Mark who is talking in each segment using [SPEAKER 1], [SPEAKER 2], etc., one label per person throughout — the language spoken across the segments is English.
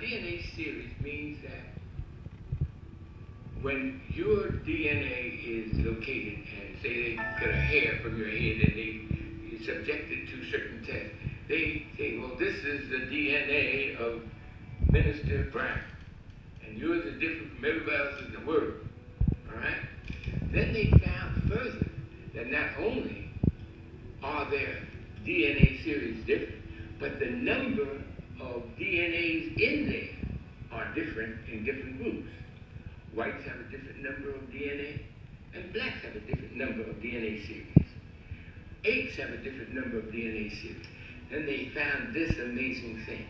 [SPEAKER 1] DNA series means that when your DNA is located, and say they got a hair from your head and you're subjected to certain tests, they say, well, this is the DNA of Minister Brown, and yours is different from everybody else in the world, all right? Then they found further that not only are their DNA series different, but the number of DNAs in there are different in different groups. Whites have a different number of DNA, and blacks have a different number of DNA series. Apes have a different number of DNA series. Then they found this amazing thing,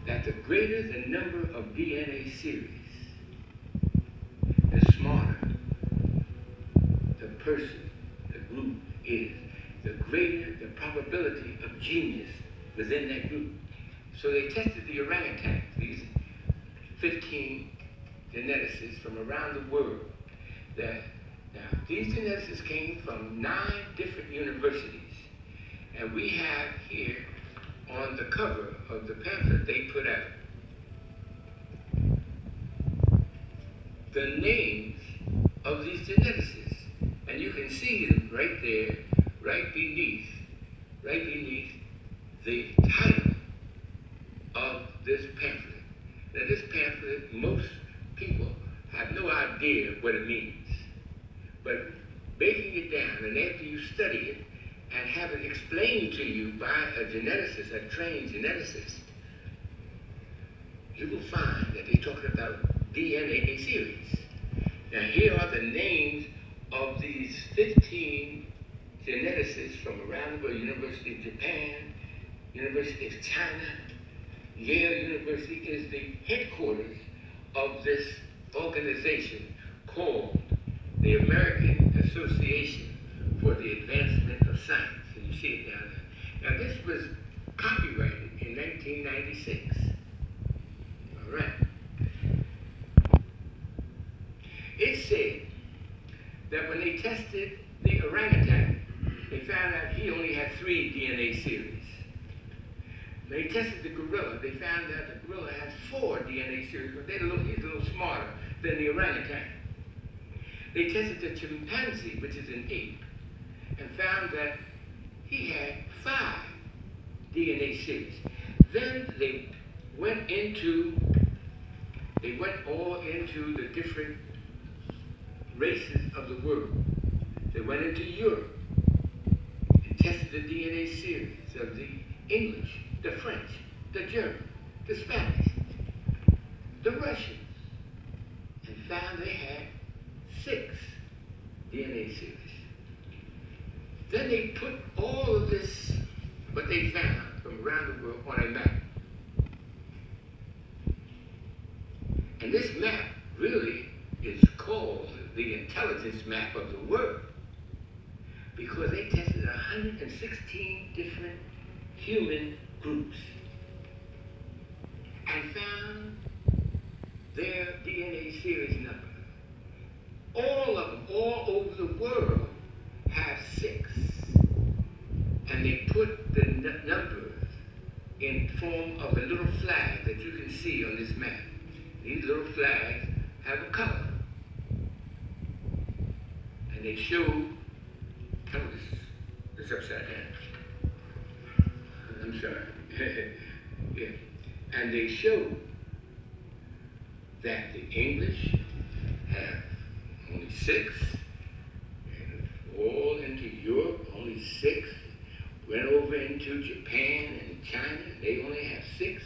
[SPEAKER 1] that the greater the number of DNA series, the smarter the person, the group is, the greater the probability of genius within that group. So they tested the orangutans, these 15 geneticists from around the world. Now, these geneticists came from 9 different universities. And we have here on the cover of the pamphlet they put out the names of these geneticists. And you can see them right there, right beneath the title of this pamphlet. Now this pamphlet, most people have no idea what it means. But breaking it down, and after you study it and have it explained to you by a geneticist, a trained geneticist, you will find that they're talking about DNA series. Now here are the names of these 15 geneticists from around the world: University of Japan, University of China. Yale University is the headquarters of this organization called the American Association for the Advancement of Science. And you see it down there. Now this was copyrighted in 1996. All right. It said that when they tested the orangutan, they found out he only had 3 DNA series. When they tested the gorilla, they found out the gorilla has 4 DNA series, but he's a little smarter than the orangutan. They tested the chimpanzee, which is an ape, and found that he had 5 DNA series. Then they went all into the different races of the world. They went into Europe and tested the DNA series of the English, the French, the German, the Spanish, the Russians, and found they had 6 DNA series. Then they put all of this, what they found from around the world, on a map. And this map really is called the intelligence map of the world, because they tested 116 different human groups and found their DNA series number. All of them, all over the world, have 6. And they put the numbers in form of a little flag that you can see on this map. These little flags have a color. And they show, this upside down. I'm sorry. Yeah. And they show that the English have only 6, and all into Europe, only 6. Went over into Japan and China, they only have 6.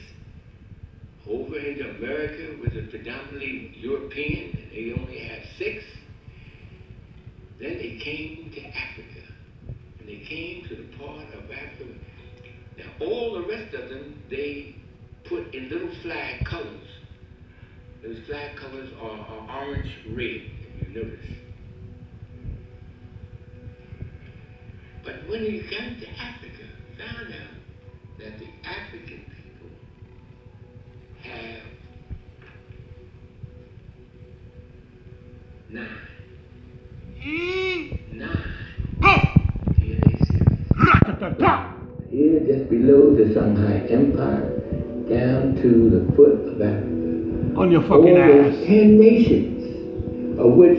[SPEAKER 1] Over into America, which is predominantly European, and they only have 6. Then they came to Africa, and they came to the part of Africa. Now all the rest of them, they put in little flag colors. Those flag colors are orange, red, if you notice. But when they came to Africa, found out that the African people have 9. 9 DNA series. Here, just below the Shanghai Empire, down to the foot of Africa.
[SPEAKER 2] On your fucking
[SPEAKER 1] all
[SPEAKER 2] ass.
[SPEAKER 1] those 10 nations, of which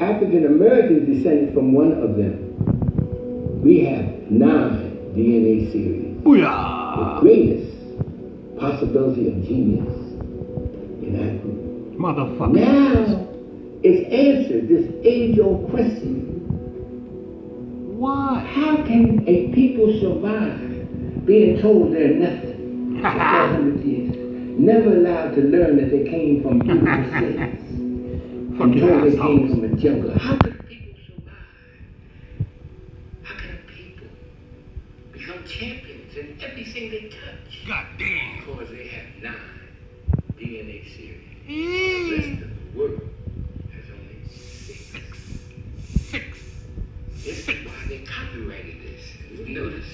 [SPEAKER 1] African Americans descended from one of them. We have 9 DNA series.
[SPEAKER 2] Booyah!
[SPEAKER 1] The greatest possibility of genius in that group.
[SPEAKER 2] Motherfucker.
[SPEAKER 1] Now, it's answered this age-old question.
[SPEAKER 2] What?
[SPEAKER 1] How can a people survive being told they're nothing for 400 years? Never allowed to learn that they came from beautiful cities.
[SPEAKER 2] Fucking
[SPEAKER 1] Until they came
[SPEAKER 2] assholes.
[SPEAKER 1] from the jungle. How can people survive? How can people become champions in everything they touch?
[SPEAKER 2] God damn.
[SPEAKER 1] Because they have 9 DNA series. The rest of the world has only 6.
[SPEAKER 2] 6.
[SPEAKER 1] This is why they copyrighted this. You notice,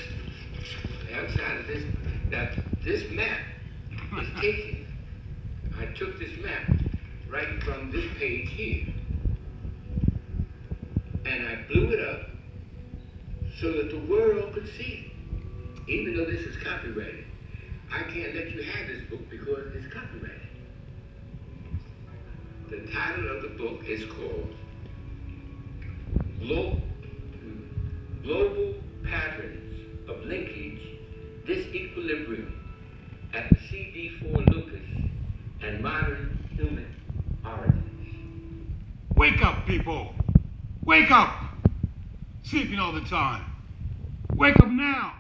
[SPEAKER 1] outside of this, that this map is taken. I took this map right from this page here, and I blew it up so that the world could see it. Even though this is copyrighted, I can't let you have this book because it's copyrighted. The title of the book is called Global Patterns of Linkage, Disequilibrium at the CD4 Locus and Modern Human Origins.
[SPEAKER 2] Wake up, people. Wake up. Sleeping all the time. Wake up now.